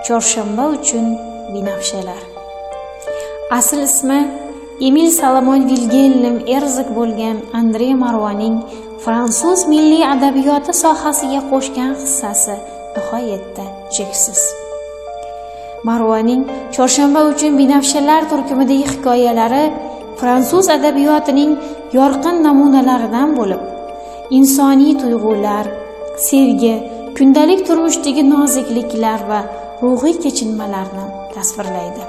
Chorshanba uchun binafshalar. Asl ismi Emil Salomon Vilhelm Erzog bo'lgan Andre Maruaning fransuz milliy adabiyoti sohasiga qo'shgan hissasi nihoyatda cheksiz. Maruaning Chorshanba uchun binafshalar turkumidagi hikoyalari fransuz adabiyotining yorqin namunalaridan bo'lib, insoniy tuyg'ular, sevgi, kundalik turmushdagi nozikliklar va ruhiy kechinmalarni tasvirlaydi.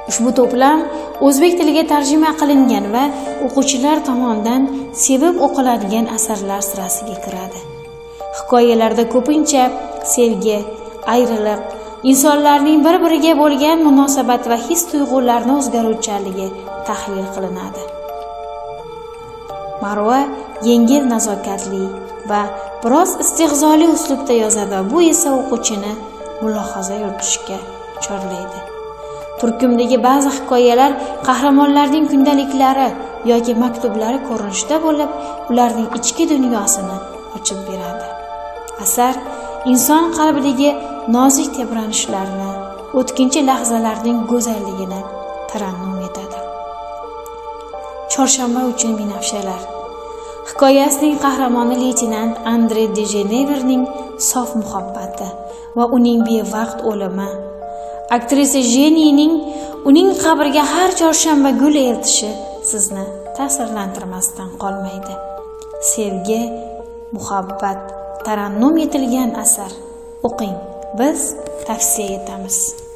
Ushbu to'plam o'zbek tiliga tarjima qilingan va o'quvchilar tomonidan sevib o'qiladigan asarlar sirasiga kiradi. Hikoyalarda ko'pincha sevgi, ayriliq, insonlarning bir-biriga bo'lgan munosabat va his-tuyg'ularni o'zgaruvchanligi tahlil qilinadi. Marua yengil nazokatli va biroz istehzoli uslubda yozadi, bu esa o'quvchini mulohaza yuritishga chorlaydi. Turkumdagi ba'zi hikoyalar qahramonlarning kundaliklari yoki maktublari ko'rinishida bo'lib, ularning ichki dunyosini ochib beradi. Asar inson qalbidagi nozik tebranishlarni, o'tkinchi lahzalarning go'zalligini tarannum etadi. Chorshanba uchun binafshalar hikoyasining qahramoni leytenant Andre de Geneverning sof muhabbati va uning bevaqt o'limi, aktrisa Jenining uning qabriga har chorshanba gul eltishi sizni ta'sirlantirmasdan qolmaydi. Sevgi, muhabbat tarannum etilgan asar. O'qing, biz tavsiya etamiz.